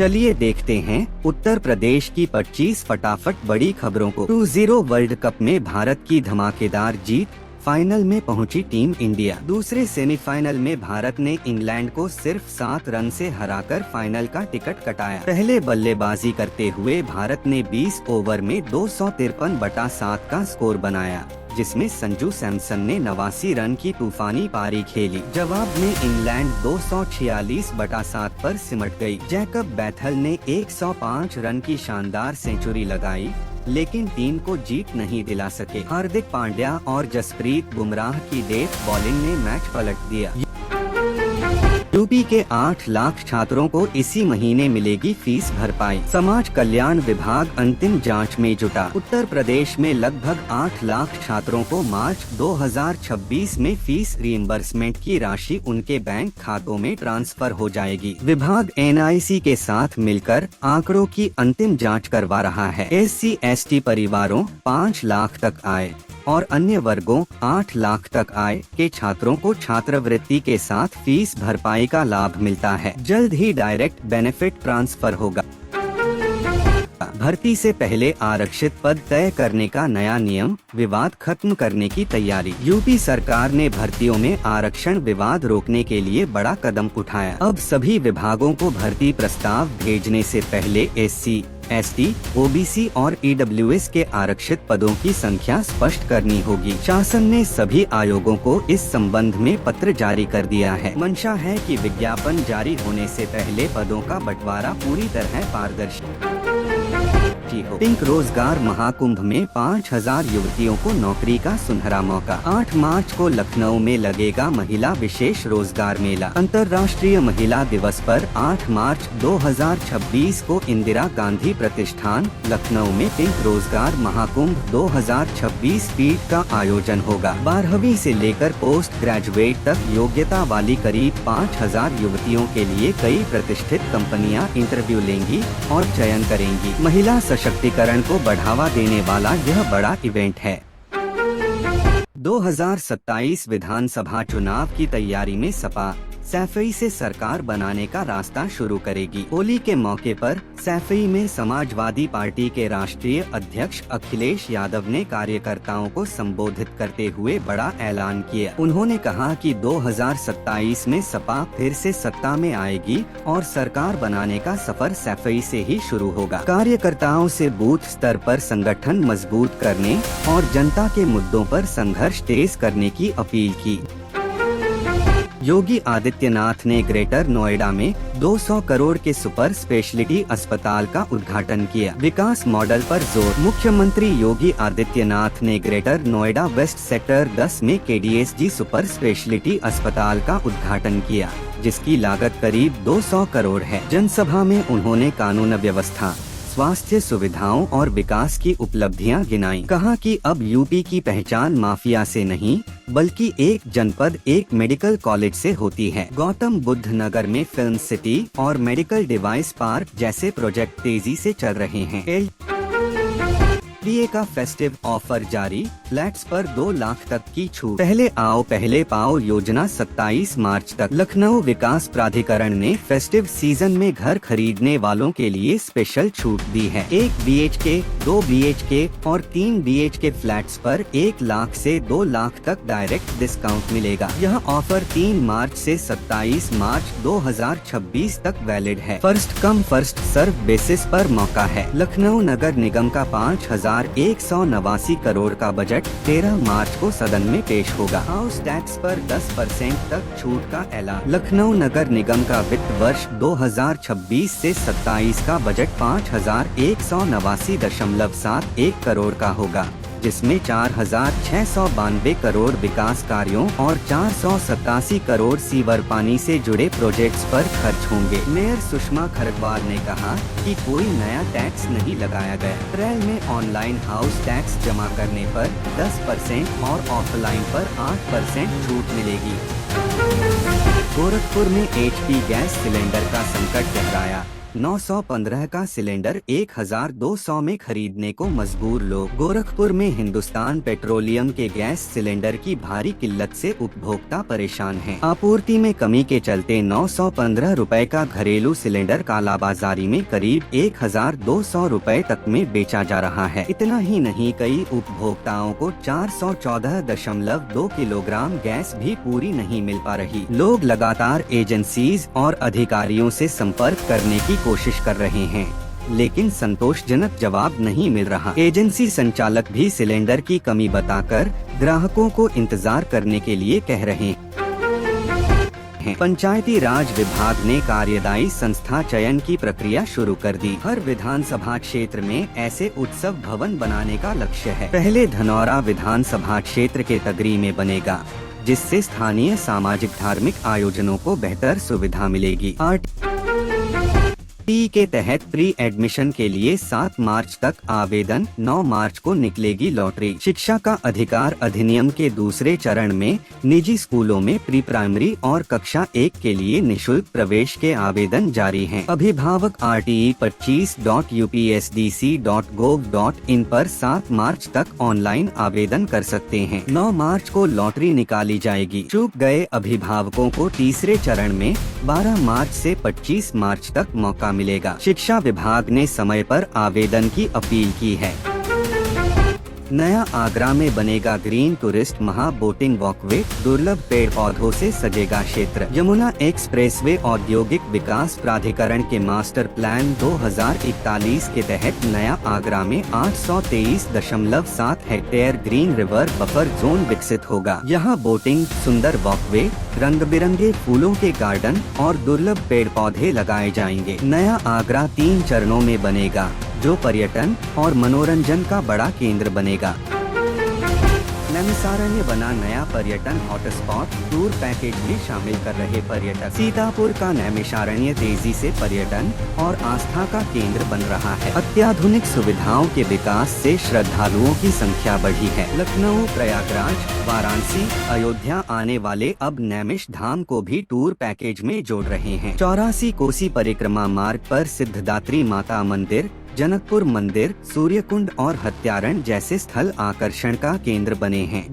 चलिए देखते हैं उत्तर प्रदेश की 25 फटाफट बड़ी खबरों को। 2-0 वर्ल्ड कप में भारत की धमाकेदार जीत, फाइनल में पहुंची टीम इंडिया। दूसरे सेमीफाइनल में भारत ने इंग्लैंड को सिर्फ 7 रन से हराकर फाइनल का टिकट कटाया। पहले बल्लेबाजी करते हुए भारत ने 20 ओवर में 253/7 का स्कोर बनाया, जिसमें संजू सैमसन ने 89 रन की तूफानी पारी खेली। जवाब में इंग्लैंड 246/7 पर सिमट गई। जैकब बैथल ने 105 रन की शानदार सेंचुरी लगाई, लेकिन टीम को जीत नहीं दिला सके। हार्दिक पांड्या और जसप्रीत बुमराह की डेथ बॉलिंग ने मैच पलट दिया। यूपी के 8 लाख छात्रों को इसी महीने मिलेगी फीस भरपाई। समाज कल्याण विभाग अंतिम जांच में जुटा। उत्तर प्रदेश में लगभग 8 लाख छात्रों को मार्च 2026 में फीस रिइंबर्समेंट की राशि उनके बैंक खातों में ट्रांसफर हो जाएगी। विभाग एनआईसी के साथ मिलकर आंकड़ों की अंतिम जांच करवा रहा है। SC/ST परिवारों 5 लाख तक आय और अन्य वर्गों 8 लाख तक आय के छात्रों को छात्रवृत्ति के साथ फीस भरपाई का लाभ मिलता है। जल्द ही डायरेक्ट बेनिफिट ट्रांसफर होगा। भर्ती से पहले आरक्षित पद तय करने का नया नियम, विवाद खत्म करने की तैयारी। यूपी सरकार ने भर्तियों में आरक्षण विवाद रोकने के लिए बड़ा कदम उठाया। अब सभी विभागों को भर्ती प्रस्ताव भेजने से पहले SC/ST, OBC और EWS के आरक्षित पदों की संख्या स्पष्ट करनी होगी। शासन ने सभी आयोगों को इस संबंध में पत्र जारी कर दिया है। मंशा है कि विज्ञापन जारी होने से पहले पदों का बंटवारा पूरी तरह पारदर्शी हो। पिंक रोजगार महाकुंभ में 5000 युवतियों को नौकरी का सुनहरा मौका। 8 मार्च को लखनऊ में लगेगा महिला विशेष रोजगार मेला। अंतर्राष्ट्रीय महिला दिवस पर 8 मार्च 2026 को इंदिरा गांधी प्रतिष्ठान लखनऊ में पिंक रोजगार महाकुंभ 2026 फीड का आयोजन होगा। 12वीं से लेकर पोस्ट ग्रेजुएट तक योग्यता वाली करीब 5000 युवतियों के लिए कई प्रतिष्ठित कंपनियां इंटरव्यू लेंगी और चयन करेंगी। महिला सशक्तिकरण को बढ़ावा देने वाला यह बड़ा इवेंट है। 2027 विधानसभा चुनाव की तैयारी में सपा सैफई से सरकार बनाने का रास्ता शुरू करेगी। होली के मौके पर सैफई में समाजवादी पार्टी के राष्ट्रीय अध्यक्ष अखिलेश यादव ने कार्यकर्ताओं को संबोधित करते हुए बड़ा ऐलान किया। उन्होंने कहा कि 2027 में सपा फिर से सत्ता में आएगी और सरकार बनाने का सफर सैफई से ही शुरू होगा। कार्यकर्ताओं से बूथ स्तर पर संगठन मजबूत करने और जनता के मुद्दों पर संघर्ष तेज करने की अपील की। योगी आदित्यनाथ ने ग्रेटर नोएडा में 200 करोड़ के सुपर स्पेशलिटी अस्पताल का उद्घाटन किया। विकास मॉडल पर जोर। मुख्यमंत्री योगी आदित्यनाथ ने ग्रेटर नोएडा वेस्ट सेक्टर 10 में KDSG सुपर स्पेशलिटी अस्पताल का उद्घाटन किया, जिसकी लागत करीब 200 करोड़ है। जनसभा में उन्होंने कानून व्यवस्था, स्वास्थ्य सुविधाओं और विकास की उपलब्धियां गिनाई। कहा कि अब यूपी की पहचान माफिया से नहीं, बल्कि एक जनपद एक मेडिकल कॉलेज से होती है। गौतम बुद्ध नगर में फिल्म सिटी और मेडिकल डिवाइस पार्क जैसे प्रोजेक्ट तेजी से चल रहे हैं। LTA का फेस्टिव ऑफर जारी, फ्लैट्स पर 2 लाख तक की छूट। पहले आओ पहले पाओ योजना 27 मार्च तक। लखनऊ विकास प्राधिकरण ने फेस्टिव सीजन में घर खरीदने वालों के लिए स्पेशल छूट दी है। 1 BHK, 2 BHK और 3 BHK फ्लैट्स पर 1 लाख से 2 लाख तक डायरेक्ट डिस्काउंट मिलेगा। यह ऑफर 3 मार्च से 27 मार्च 2026 तक वैलिड है। First come first serve basis पर मौका है। लखनऊ नगर निगम का 5189 करोड़ का बजट 13 मार्च को सदन में पेश होगा। हाउस टैक्स पर 10% तक छूट का ऐलान। लखनऊ नगर निगम का वित्त वर्ष 2026 से 27 का बजट 5189.71 करोड़ का होगा, जिसमें 4692 करोड़ विकास कार्यों और 487 करोड़ सीवर पानी से जुड़े प्रोजेक्ट्स पर खर्च होंगे। मेयर सुषमा खरगवाल ने कहा कि कोई नया टैक्स नहीं लगाया गया। अप्रैल में ऑनलाइन हाउस टैक्स जमा करने पर 10% और ऑफलाइन पर 8% छूट मिलेगी। गोरखपुर में HP गैस सिलेंडर का संकट गहराया। 915 का सिलेंडर 1200 में खरीदने को मजबूर लोग। गोरखपुर में हिंदुस्तान पेट्रोलियम के गैस सिलेंडर की भारी किल्लत से उपभोक्ता परेशान हैं। आपूर्ति में कमी के चलते 915 रुपए का घरेलू सिलेंडर कालाबाजारी में करीब 1200 रुपए तक में बेचा जा रहा है। इतना ही नहीं, कई उपभोक्ताओं को 414.2 किलोग्राम गैस भी पूरी नहीं मिल पा रही। लोग लगातार एजेंसीज और अधिकारियों से संपर्क करने की कोशिश कर रहे हैं, लेकिन संतोषजनक जवाब नहीं मिल रहा। एजेंसी संचालक भी सिलेंडर की कमी बताकर ग्राहकों को इंतजार करने के लिए कह रहे हैं। पंचायती राज विभाग ने कार्यदायी संस्था चयन की प्रक्रिया शुरू कर दी। हर विधानसभा क्षेत्र में ऐसे उत्सव भवन बनाने का लक्ष्य है। पहले धनौरा विधानसभा क्षेत्र के तगरी में बनेगा, जिससे स्थानीय सामाजिक धार्मिक आयोजनों को बेहतर सुविधा मिलेगी। के तहत प्री एडमिशन के लिए 7 मार्च तक आवेदन, 9 मार्च को निकलेगी लॉटरी। शिक्षा का अधिकार अधिनियम के दूसरे चरण में निजी स्कूलों में प्री प्राइमरी और कक्षा 1 के लिए निशुल्क प्रवेश के आवेदन जारी हैं। अभिभावक RTE25.upsdc.gov.in पर 7 मार्च तक ऑनलाइन आवेदन कर सकते हैं। 9 मार्च को लॉटरी निकाली जाएगी। चूक गए अभिभावकों को तीसरे चरण में 12 मार्च से 25 मार्च तक मौका मिलेगा। शिक्षा विभाग ने समय पर आवेदन की अपील की है। नया आगरा में बनेगा ग्रीन टूरिस्ट महा बोटिंग वॉकवे, दुर्लभ पेड़ पौधों से सजेगा क्षेत्र। यमुना एक्सप्रेसवे औद्योगिक विकास प्राधिकरण के मास्टर प्लान 2041 के तहत नया आगरा में 823.7 hectare green river buffer zone विकसित होगा। यहाँ बोटिंग, सुंदर वॉकवे, रंग बिरंगे फूलों के गार्डन और दुर्लभ पेड़ पौधे लगाए जाएंगे। नया आगरा 3 चरणों में बनेगा, जो पर्यटन और मनोरंजन का बड़ा केंद्र बनेगा। नैमिषारण्य बना नया पर्यटन हॉटस्पॉट, टूर पैकेज में शामिल कर रहे पर्यटक। सीतापुर का नैमिषारण्य तेजी से पर्यटन और आस्था का केंद्र बन रहा है। अत्याधुनिक सुविधाओं के विकास से श्रद्धालुओं की संख्या बढ़ी है। लखनऊ, प्रयागराज, वाराणसी, अयोध्या आने वाले अब नैमिष धाम को भी टूर पैकेज में जोड़ रहे हैं। 84 कोसी परिक्रमा मार्ग पर सिद्धदात्री माता मंदिर, जनकपुर मंदिर, सूर्यकुंड और हत्यारण जैसे स्थल आकर्षण का केंद्र बने हैं।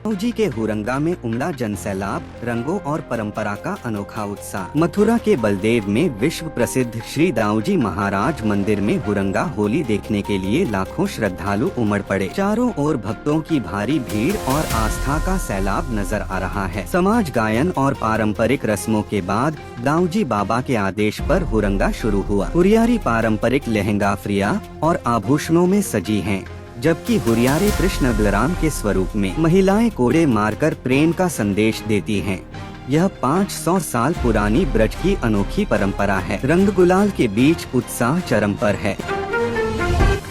दाऊजी के हुरंगा में उमड़ा जनसैलाब, रंगों और परंपरा का अनोखा उत्साह। मथुरा के बलदेव में विश्व प्रसिद्ध श्री दाऊजी महाराज मंदिर में हुरंगा होली देखने के लिए लाखों श्रद्धालु उमड़ पड़े। चारों ओर भक्तों की भारी भीड़ और आस्था का सैलाब नजर आ रहा है। समाज गायन और पारंपरिक रस्मों के बाद दाऊजी बाबा के आदेश पर हुरंगा शुरू हुआ। हुरियारी पारंपरिक लहंगा, फ्रिया और आभूषणों में सजी हैं, जबकि हुरियारे कृष्ण बलराम के स्वरूप में। महिलाएं कोड़े मारकर प्रेम का संदेश देती हैं। यह 500 साल पुरानी ब्रज की अनोखी परंपरा है। रंग गुलाल के बीच उत्साह चरम पर है।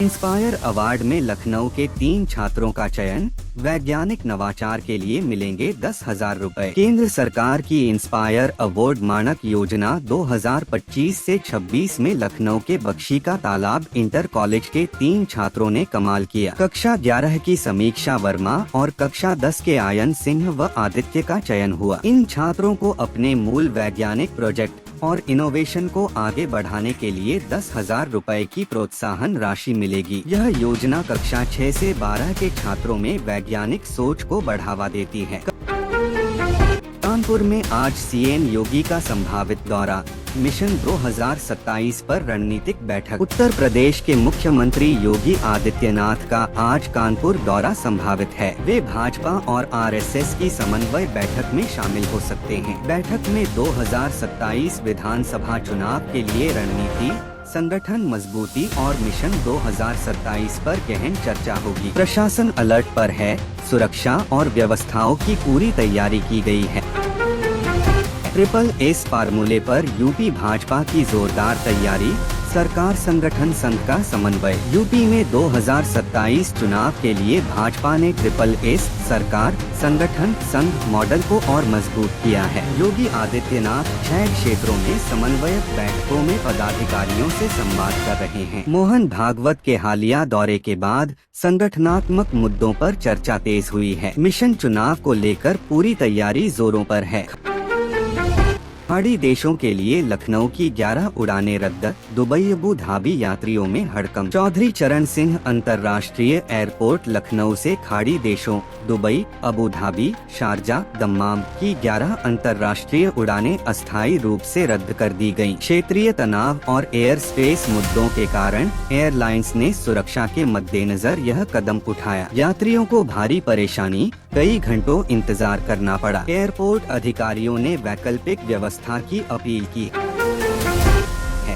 इंस्पायर अवार्ड में लखनऊ के 3 छात्रों का चयन, वैज्ञानिक नवाचार के लिए मिलेंगे 10,000 रुपए। केंद्र सरकार की इंस्पायर अवार्ड मानक योजना 2025 से 26 में लखनऊ के बख्शी का तालाब इंटर कॉलेज के 3 छात्रों ने कमाल किया। कक्षा 11 की समीक्षा वर्मा और कक्षा 10 के आयन सिंह व आदित्य का चयन हुआ। इन छात्रों को अपने मूल वैज्ञानिक प्रोजेक्ट और इनोवेशन को आगे बढ़ाने के लिए 10,000 रुपए की प्रोत्साहन राशि मिलेगी। यह योजना कक्षा 6 से 12 के छात्रों में वैज्ञानिक सोच को बढ़ावा देती है। कानपुर में आज सीएम योगी का संभावित दौरा, मिशन 2027 पर रणनीतिक बैठक। उत्तर प्रदेश के मुख्यमंत्री योगी आदित्यनाथ का आज कानपुर दौरा संभावित है। वे भाजपा और आरएसएस की समन्वय बैठक में शामिल हो सकते हैं। बैठक में 2027 विधानसभा चुनाव के लिए रणनीति, संगठन मजबूती और मिशन 2027 पर गहन चर्चा होगी। प्रशासन अलर्ट पर है, सुरक्षा और व्यवस्थाओं की पूरी तैयारी की गई है। SSS फार्मूले पर यूपी भाजपा की जोरदार तैयारी, सरकार संगठन संघ का समन्वय। यूपी में 2027 चुनाव के लिए भाजपा ने SSS सरकार संगठन संघ मॉडल को और मजबूत किया है। योगी आदित्यनाथ 6 क्षेत्रों में समन्वयक बैठकों में पदाधिकारियों से संवाद कर रहे हैं। मोहन भागवत के हालिया दौरे के बाद संगठनात्मक मुद्दों पर चर्चा तेज हुई है। मिशन चुनाव को लेकर पूरी तैयारी जोरों पर है। खाड़ी देशों के लिए लखनऊ की 11 उड़ानें रद्द, दुबई अबू धाबी यात्रियों में हड़कंप। चौधरी चरण सिंह अंतर्राष्ट्रीय एयरपोर्ट लखनऊ से खाड़ी देशों Dubai, Abu Dhabi, Sharjah, Dammam की 11 अंतर्राष्ट्रीय उड़ानें अस्थायी रूप से रद्द कर दी गयी। क्षेत्रीय तनाव और एयर स्पेस मुद्दों के कारण एयरलाइंस ने सुरक्षा के मद्देनजर यह कदम उठाया। यात्रियों को भारी परेशानी, कई घंटों इंतजार करना पड़ा। एयरपोर्ट अधिकारियों ने वैकल्पिक व्यवस्था की अपील की है।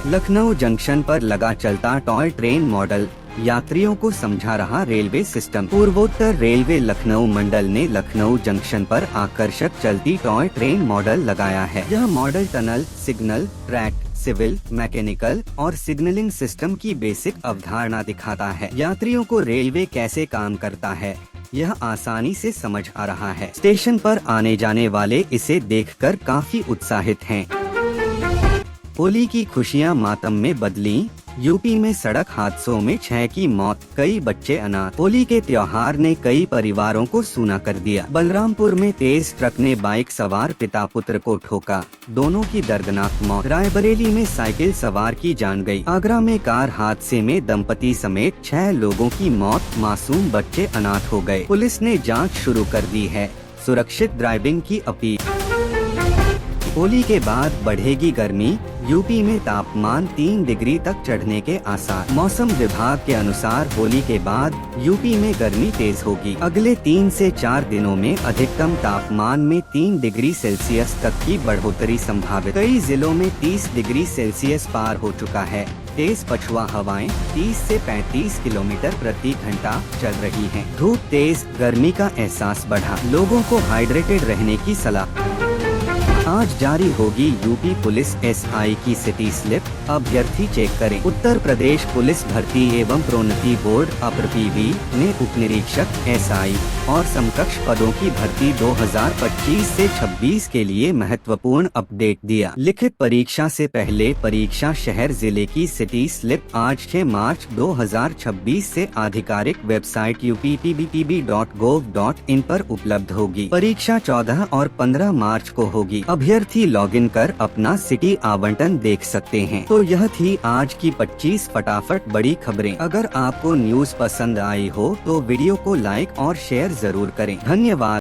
लखनऊ जंक्शन पर लगा चलता टॉय ट्रेन मॉडल, यात्रियों को समझा रहा रेलवे सिस्टम। पूर्वोत्तर रेलवे लखनऊ मंडल ने लखनऊ जंक्शन पर आकर्षक चलती टॉय ट्रेन मॉडल लगाया है। यह model tunnel, signal, track, civil, mechanical और सिग्नलिंग सिस्टम की बेसिक अवधारणा दिखाता है। यात्रियों को रेलवे कैसे काम करता है यह आसानी से समझ आ रहा है। स्टेशन पर आने जाने वाले इसे देखकर काफी उत्साहित हैं। होली की खुशियां मातम में बदली, यूपी में सड़क हादसों में 6 की मौत, कई बच्चे अनाथ। होली के त्योहार ने कई परिवारों को सूना कर दिया। बलरामपुर में तेज ट्रक ने बाइक सवार पिता पुत्र को ठोका, दोनों की दर्दनाक मौत। रायबरेली में साइकिल सवार की जान गई। आगरा में कार हादसे में दंपति समेत 6 लोगों की मौत, मासूम बच्चे अनाथ हो गए। पुलिस ने जाँच शुरू कर दी है, सुरक्षित ड्राइविंग की अपील। होली के बाद बढ़ेगी गर्मी, यूपी में तापमान 3 डिग्री तक चढ़ने के आसार। मौसम विभाग के अनुसार होली के बाद यूपी में गर्मी तेज होगी। अगले 3 से 4 दिनों में अधिकतम तापमान में 3 डिग्री सेल्सियस तक की बढ़ोतरी संभावित। कई जिलों में 30 डिग्री सेल्सियस पार हो चुका है। तेज पछुआ हवाएं 30 से 35 किलोमीटर प्रति घंटा चल रही हैं। धूप तेज, गर्मी का एहसास बढ़ा, लोगों को हाइड्रेटेड रहने की सलाह। आज जारी होगी यूपी पुलिस एसआई की सिटी स्लिप, अभ्यर्थी चेक करें। उत्तर प्रदेश पुलिस भर्ती एवं प्रोन्नति बोर्ड अपर पीवी ने उप निरीक्षक, एसआई और समकक्ष पदों की भर्ती 2025 से 26 के लिए महत्वपूर्ण अपडेट दिया। लिखित परीक्षा से पहले परीक्षा शहर जिले की सिटी स्लिप आज 6 मार्च 2026 से आधिकारिक वेबसाइट upptbpb.gov.in पर उपलब्ध होगी। परीक्षा 14 और 15 मार्च को होगी। अभ्यर्थी लॉगिन कर अपना सिटी आवंटन देख सकते हैं। तो यह थी आज की 25 फटाफट बड़ी खबरें। अगर आपको न्यूज पसंद आई हो तो वीडियो को लाइक और शेयर जरूर करें। धन्यवाद।